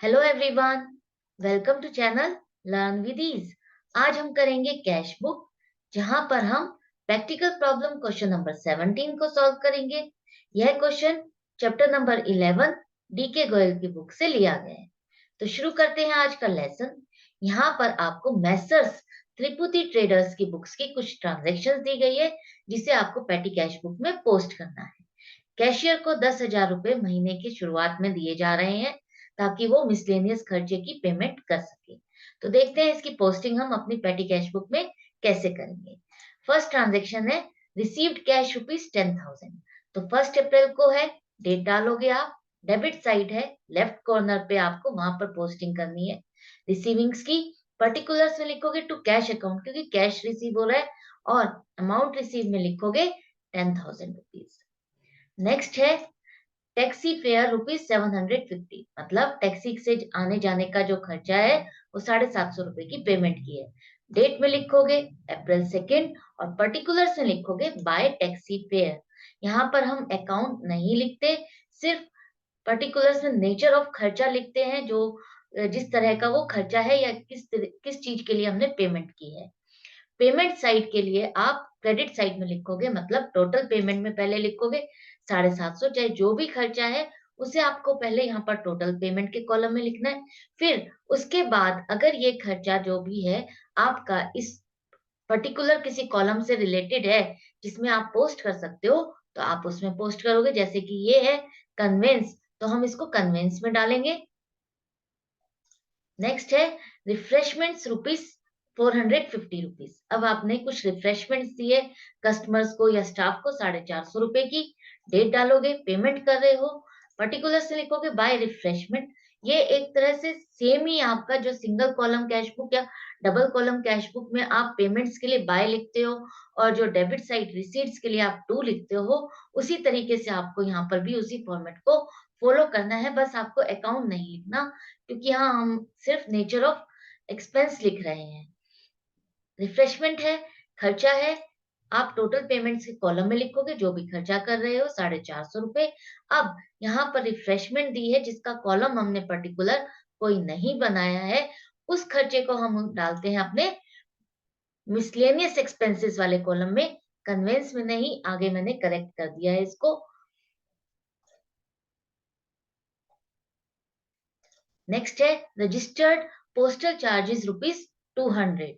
Hello everyone, welcome to channel learn with ease. आज हम करेंगे कैश बुक, जहां पर हम प्रैक्टिकल प्रॉब्लम क्वेश्चन नंबर 17 को सॉल्व करेंगे। यह क्वेश्चन चैप्टर नंबर 11 डी के गोयल की बुक से लिया गया है। तो शुरू करते हैं आज का लेसन। यहाँ पर आपको मैसर्स त्रिपुटी ट्रेडर्स की बुक्स की कुछ ट्रांजेक्शन दी गई है, जिसे आपको पेटी कैश बुक में पोस्ट करना है। कैशियर को 10,000 रुपए महीने की शुरुआत में दिए जा रहे हैं, ताकि वो मिसलेनियस खर्चे की पेमेंट कर सके। तो देखते हैं इसकी पोस्टिंग हम अपनी पेटी कैश बुक में कैसे करेंगे। फर्स्ट ट्रांजेक्शन है रिसीव्ड कैश ₹10,000। तो 1 अप्रैल को है, डेट डालोगे आप। डेबिट साइड है, लेफ्ट कॉर्नर पे आपको वहां पर पोस्टिंग करनी है। रिसीविंग्स की पर्टिकुलर्स में लिखोगे टू कैश अकाउंट, क्योंकि कैश रिसीव हो रहा है, और अमाउंट रिसीव में लिखोगे 10,000 रुपीज। नेक्स्ट है टैक्सी फेयर ₹750, मतलब टैक्सी से आने जाने का जो खर्चा है वो 750 रुपए की पेमेंट की है। डेट में लिखोगे April 2 और पर्टिकुलर्स में लिखोगे बाय टैक्सी फेयर। यहाँ पर हम अकाउंट नहीं लिखते, सिर्फ पर्टिकुलर्स में नेचर ऑफ खर्चा लिखते हैं, जो जिस तरह का वो खर्चा है या किस चीज के लिए हमने पेमेंट की है। पेमेंट साइड के लिए आप क्रेडिट साइड में लिखोगे, मतलब टोटल पेमेंट में पहले लिखोगे 750, चाहे जो भी खर्चा है उसे आपको पहले यहाँ पर टोटल पेमेंट के कॉलम में लिखना है। फिर उसके बाद अगर ये खर्चा जो भी है आपका इस पर्टिकुलर किसी कॉलम से रिलेटेड है, जिसमें आप पोस्ट कर सकते हो, तो आप उसमें पोस्ट करोगे। जैसे कि ये है कन्वेंस, तो हम इसको कन्वेंस में डालेंगे। नेक्स्ट है रिफ्रेशमेंट्स ₹450। अब आपने कुछ रिफ्रेशमेंट्स दिए कस्टमर्स को या स्टाफ को 450 रुपए की। डेट डालोगे, पेमेंट कर रहे हो, पर्टिकुलर से लिखोगे बाय रिफ्रेशमेंट। ये एक तरह से सेम ही आपका जो सिंगल कॉलम कैश बुक या डबल कॉलम कैश बुक में आप पेमेंट्स के लिए बाय लिखते हो, और जो डेबिट साइड रिसीट्स के लिए आप टू लिखते हो, उसी तरीके से आपको यहाँ पर भी उसी फॉर्मेट को फॉलो करना है। बस आपको अकाउंट नहीं लिखना, क्योंकि यहाँ हम सिर्फ नेचर ऑफ एक्सपेंस लिख रहे हैं। रिफ्रेशमेंट है, खर्चा है, आप टोटल पेमेंट्स के कॉलम में लिखोगे जो भी खर्चा कर रहे हो 450 रुपए। अब यहाँ पर रिफ्रेशमेंट दी है, जिसका कॉलम हमने पर्टिकुलर कोई नहीं बनाया है, उस खर्चे को हम डालते हैं अपने मिसलेनियस एक्सपेंसेस वाले कॉलम में। कन्वेंस में नहीं, आगे मैंने करेक्ट कर दिया है इसको। नेक्स्ट है रजिस्टर्ड पोस्टल चार्जेस ₹200।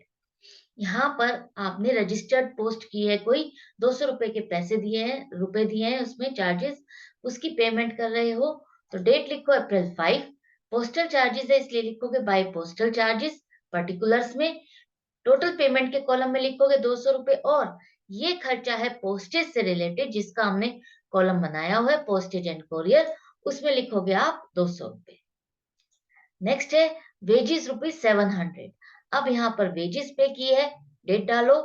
यहाँ पर आपने रजिस्टर्ड पोस्ट की है कोई, 200 रुपए के पैसे दिए हैं, रुपए दिए हैं उसमें चार्जेस, उसकी पेमेंट कर रहे हो। तो डेट लिखो April 5। पोस्टल चार्जेस है, इसलिए लिखोगे बाय पोस्टल चार्जेस। पर्टिकुलर्स में टोटल पेमेंट के कॉलम में लिखोगे 200 रुपए, और ये खर्चा है पोस्टेज से रिलेटेड, जिसका हमने कॉलम बनाया हुआ है पोस्टेज एंड कोरियर, उसमें लिखोगे आप 200 रुपए। नेक्स्ट है वेजेस ₹700। अब यहाँ पर वेजेस पे की है, डेट डालो,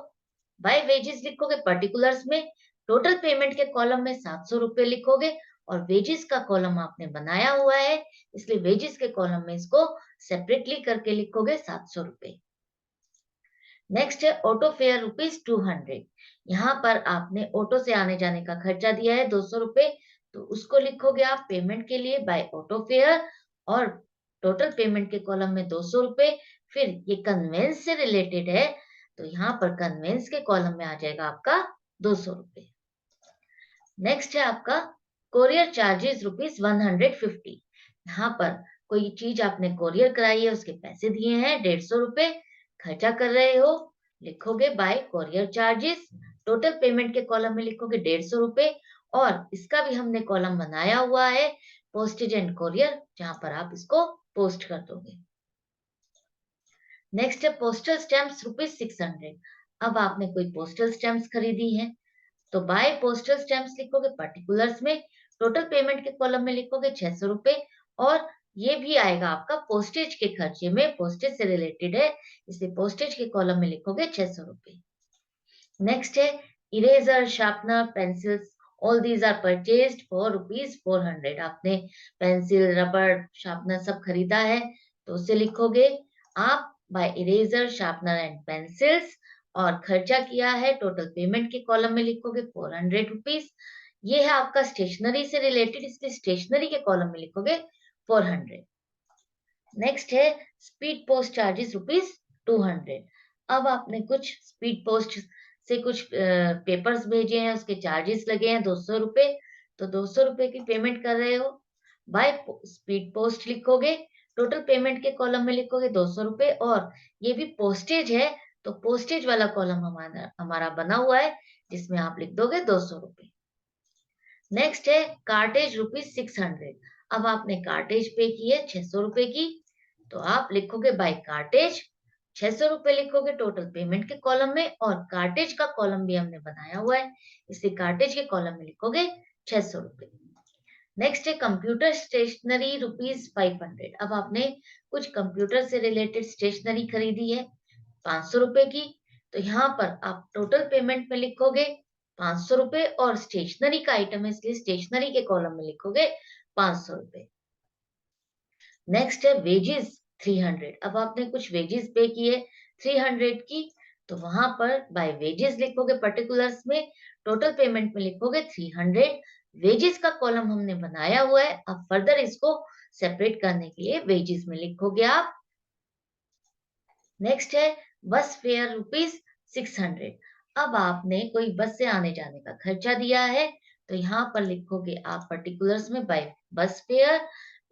बाय वेजेस लिखोगे पर्टिकुलर्स में। टोटल पेमेंट के कॉलम में 700 रुपए लिखोगे, और वेजेस का कॉलम आपने बनाया हुआ है, इसलिए वेजेस के कॉलम में इसको सेपरेटली करके लिखोगे 700 रुपए। नेक्स्ट है ऑटो फेयर ₹200। यहाँ पर आपने ऑटो से आने जाने का खर्चा दिया है 200 रुपए, तो उसको लिखोगे आप पेमेंट के लिए बाय ऑटो फेयर, और टोटल पेमेंट के कॉलम में 200 रुपए। फिर ये कन्वेंस से रिलेटेड है, तो यहाँ पर कन्वेंस के कॉलम में आ जाएगा आपका 200 रुपए। नेक्स्ट है आपका कोरियर चार्जेस ₹150। यहाँ पर कोई चीज आपने कोरियर कराई है, उसके पैसे दिए हैं 150 रुपए, खर्चा कर रहे हो, लिखोगे bye courier charges. Total payment के कॉलम में लिखोगे 150 रुपए, और इसका भी हमने कॉलम बनाया हुआ है पोस्टेज एंड कोरियर, जहां पर आप इसको पोस्ट कर दोगे। नेक्स्ट है पोस्टल स्टैम्प्स ₹600। अब आपने कोई पोस्टल स्टैम्प्स खरीदी है, तो बाय पोस्टल स्टैम्प्स लिखोगे पर्टिकुलर्स में। टोटल पेमेंट के कॉलम में लिखोगे 600 रुपए, और ये भी आएगा आपका पोस्टेज के खर्चे में, पोस्टेज से रिलेटेड है, इसलिए पोस्टेज के कॉलम में लिखोगे 600 रुपए। नेक्स्ट है eraser, sharpener, pencils, all these are purchased for ₹400। आपने पेंसिल, रबर, शार्पनर सब खरीदा है, तो उसे लिखोगे आप by eraser, sharpener and pencils, और खर्चा किया है टोटल पेमेंट के कॉलम में लिखोगे 400 रुपीज। ये है आपका स्टेशनरी से रिलेटेड, इसलिए स्टेशनरी के कॉलम में लिखोगे 400। नेक्स्ट है स्पीड पोस्ट चार्जेस ₹200। अब आपने कुछ स्पीड पोस्ट से कुछ पेपर्स भेजे हैं, उसके चार्जेस लगे हैं ₹200, तो ₹200 की पेमेंट कर रहे हो। बाय स्पीड पोस्ट लिखोगे, टोटल पेमेंट के कॉलम में लिखोगे ₹200, और ये भी पोस्टेज है, तो पोस्टेज वाला कॉलम हमारा हमारा बना हुआ है, जिसमें आप लिख दोगे ₹200। नेक्स्ट है कार्टेज ₹600। अब आपने कार्टेज पे की है ₹600 की, तो आप लिखोगे बाय कार्टेज, ₹600 लिखोगे टोटल पेमेंट के कॉलम में, और कार्टेज का कॉलम भी हमने बनाया हुआ है, इसलिए कार्टेज के कॉलम में लिखोगे ₹600। नेक्स्ट है कंप्यूटर स्टेशनरी ₹500। अब आपने कुछ कंप्यूटर से रिलेटेड स्टेशनरी खरीदी है ₹500 की, तो यहाँ पर आप टोटल पेमेंट में लिखोगे ₹500, और स्टेशनरी का आइटम है इसलिए स्टेशनरी के कॉलम में लिखोगे ₹500। नेक्स्ट है वेजेस 300। अब आपने कुछ वेजेस पे किए 300 की, तो वहां पर बाय वेजेस लिखोगे पर्टिकुलर्स में, टोटल पेमेंट में लिखोगे 300। वेजेस का कॉलम हमने बनाया हुआ है, अब फर्दर इसको सेपरेट करने के लिए वेजेस में लिखोगे आप। नेक्स्ट है बस फेयर ₹600। अब आपने कोई बस से आने जाने का खर्चा दिया है, तो यहाँ पर लिखोगे आप पर्टिकुलर्स में बाय बस फेयर,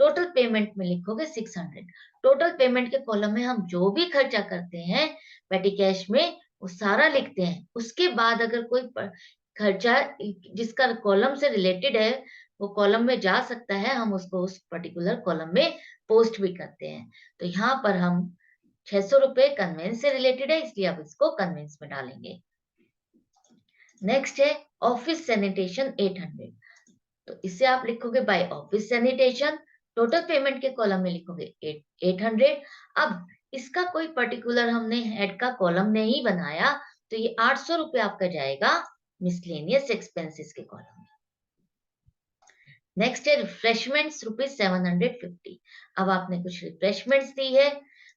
टोटल पेमेंट में लिखोगे 600। टोटल पेमेंट के कॉलम में हम जो भी खर्चा करते हैं पेटी कैश में, वो सारा लिखते हैं। उसके बाद अगर कोई खर्चा जिसका कॉलम से रिलेटेड है, वो कॉलम में जा सकता है, हम उसको उस पर्टिकुलर कॉलम में पोस्ट भी करते हैं। तो यहाँ पर हम ₹600 कन्वेंस से रिलेटेड है, इसलिए आप इसको कन्वेंस में डालेंगे। नेक्स्ट है ऑफिस सैनिटेशन 800। तो इसे आप लिखोगे by office sanitation, total payment के कॉलम में लिखोगे 800। अब इसका कोई पर्टिकुलर हमने हेड का कॉलम नहीं बनाया, तो ये ₹800 आपका जाएगा मिसलेनियस एक्सपेंसेस के कॉलम में। नेक्स्ट है रिफ्रेशमेंट्स ₹750। अब आपने कुछ रिफ्रेशमेंट्स दी है,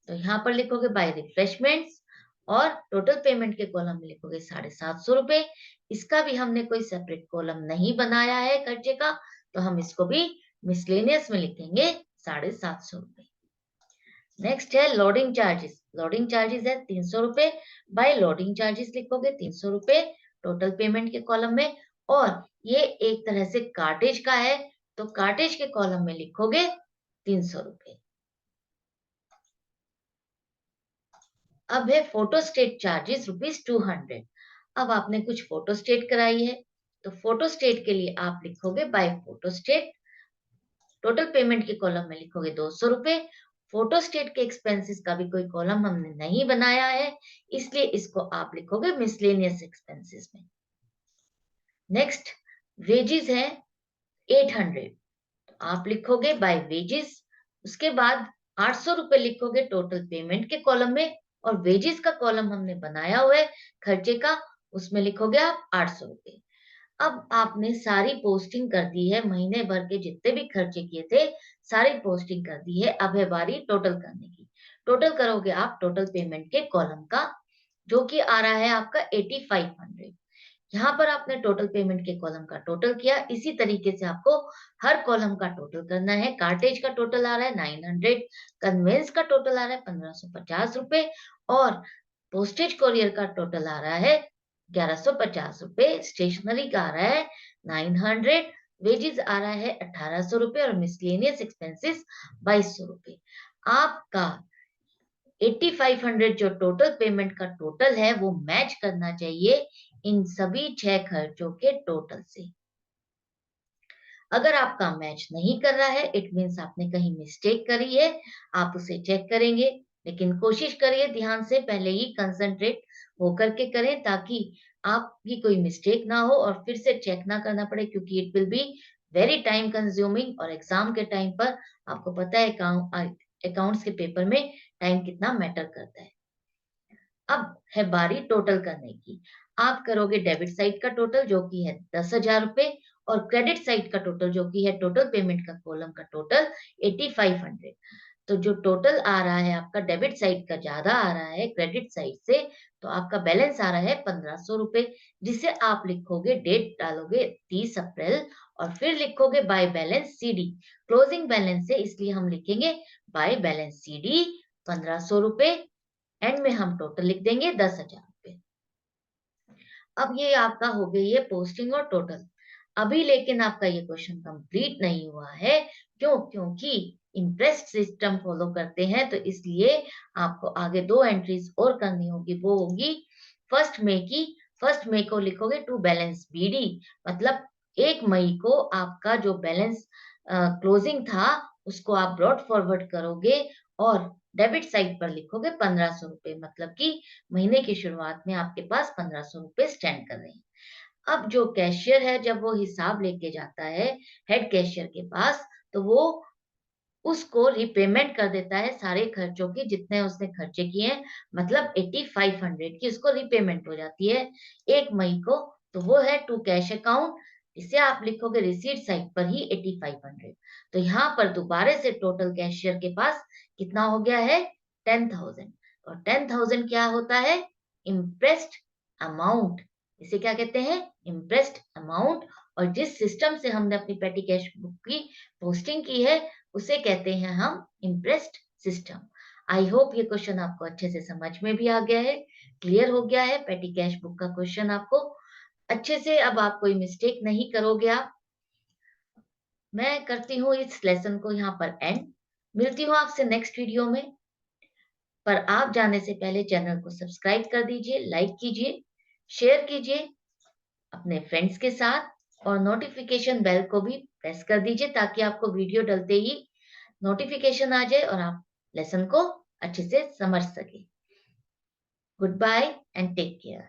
तो यहाँ पर लिखोगे बाय रिफ्रेशमेंट्स, और टोटल पेमेंट के कॉलम में लिखोगे ₹750। इसका भी हमने कोई सेपरेट कॉलम नहीं बनाया है खर्चे का, तो हम इसको भी मिसलेनियस में लिखेंगे ₹750। नेक्स्ट है लोडिंग चार्जेस। लोडिंग चार्जेस है ₹300, बाय लोडिंग चार्जेस लिखोगे ₹300 टोटल पेमेंट के कॉलम में, और ये एक तरह से कार्टेज का है, तो कार्टेज के कॉलम में लिखोगे ₹300। अब है फोटोस्टेट चार्जेस ₹200। अब आपने कुछ फोटोस्टेट कराई है, तो फोटोस्टेट के लिए आप लिखोगे बाय फोटोस्टेट, टोटल पेमेंट के कॉलम में लिखोगे ₹200। फोटोस्टेट के एक्सपेंसेस का भी कोई कॉलम हमने नहीं बनाया है, इसलिए इसको आप लिखोगे मिसलेनियस एक्सपेंसेस में। नेक्स्ट वेजेस है 800। आप लिखोगे बाय वेजेस, उसके बाद ₹800 लिखोगे टोटल पेमेंट के कॉलम में, और वेजेस का कॉलम हमने बनाया हुआ है खर्चे का, उसमें लिखोगे आप ₹800। अब आपने सारी पोस्टिंग कर दी है, महीने भर के जितने भी खर्चे किए थे सारी पोस्टिंग कर दी है, अब है बारी टोटल करने की। टोटल करोगे आप टोटल पेमेंट के कॉलम का, जो कि आ रहा है आपका 8500। यहाँ पर आपने टोटल पेमेंट के कॉलम का टोटल किया, इसी तरीके से आपको हर कॉलम का टोटल करना है। कार्टेज का टोटल आ रहा है 900, कन्वेंस का टोटल आ रहा है ₹1550, और पोस्टेज कोरियर का टोटल आ रहा है ₹1150, स्टेशनरी का आ रहा है 900, वेजेस आ रहा है ₹1800, और मिसलेनियस एक्सपेंसेस ₹2200। आपका 8500 जो टोटल पेमेंट का टोटल है वो मैच करना चाहिए इन सभी 6 खर्चों के टोटल से। अगर आपका मैच नहीं कर रहा है, इट मीन्स आपने कहीं मिस्टेक करी है, आप उसे चेक करेंगे, लेकिन कोशिश करिए ध्यान से पहले ही कंसंट्रेट होकर के करें, ताकि आपकी कोई मिस्टेक ना हो और फिर से चेक ना करना पड़े, क्योंकि it will be very time consuming, और एग्जाम के टाइम पर आपको पता है अकाउंट्स के पेपर में टाइम कितना मैटर करता है। अब है बारी टोटल करने की। आप करोगे डेबिट साइड का टोटल जो कि है ₹10,000, और क्रेडिट साइड का टोटल जो कि है टोटल पेमेंट का कॉलम का टोटल 8500। तो जो टोटल आ रहा है आपका डेबिट साइड का ज़्यादा आ रहा है क्रेडिट साइड से, तो आपका बैलेंस आ रहा है 1500 रुपए, जिसे आप लिखोगे, डेट डालोगे 30 अप्रैल और फिर लिखोगे by balance CD. Closing balance है इसलिए हम लिखेंगे बाय बैलेंस सीडी 1500 रुपए। एंड में हम टोटल लिख देंगे 10,000 रुपए। अब ये आपका हो गई है पोस्टिंग और टोटल। अभी लेकिन आपका ये क्वेश्चन कंप्लीट नहीं हुआ है। क्यों? क्योंकि इम्प्रेस्ड सिस्टम फॉलो करते हैं, तो इसलिए आपको आगे 2 एंट्रीज और करनी होगी। वो होगी फर्स्ट मई की। फर्स्ट मई को लिखोगे टू बैलेंस बीडी, मतलब 1 मई को आपका जो बैलेंस क्लोजिंग था उसको आप ब्रॉड फॉरवर्ड करोगे और डेबिट साइड पर लिखोगे 1500 रुपए, मतलब कि महीने की शुरुआत में आपके पास 1500 रुपए स्टैंड कर रहे हैं। अब जो कैशियर है जब वो हिसाब लेके जाता है हेड कैशियर के पास, तो वो उसको रिपेमेंट कर देता है सारे खर्चों की, जितने उसने खर्चे किए हैं, मतलब 8500 की उसको रिपेमेंट हो जाती है 1 मई को। तो वो है टू कैश अकाउंट, इसे आप लिखोगे रिसीट साइड पर ही 8500। तो यहाँ पर दोबारा से टोटल कैशियर के पास कितना हो गया है? 10,000। और 10,000 क्या होता है? Impressed amount. इसे क्या कहते हैं? Impressed amount. और जिस सिस्टम से हमने अपनी पेटी कैश बुक की पोस्टिंग की है उसे कहते हैं हम इम्प्रेस्ड सिस्टम। आई होप ये क्वेश्चन आपको अच्छे से समझ में भी आ गया है, क्लियर हो गया है। पेटी कैश बुक का क्वेश्चन आपको अच्छे से, अब आप कोई मिस्टेक नहीं करोगे आप। मैं करती हूँ इस लेसन को यहाँ पर एंड। मिलती हूँ आपसे नेक्स्ट वीडियो में। पर आप जाने से पहले चैनल को सब्सक्राइब कर दीजिए, लाइक कीजिए, शेयर कीजिए अपने फ्रेंड्स के साथ और नोटिफिकेशन बेल को भी प्रेस कर दीजिए ताकि आपको वीडियो डलते ही नोटिफिकेशन आ जाए और आप लेसन को अच्छे से समझ सके। Good bye and take care.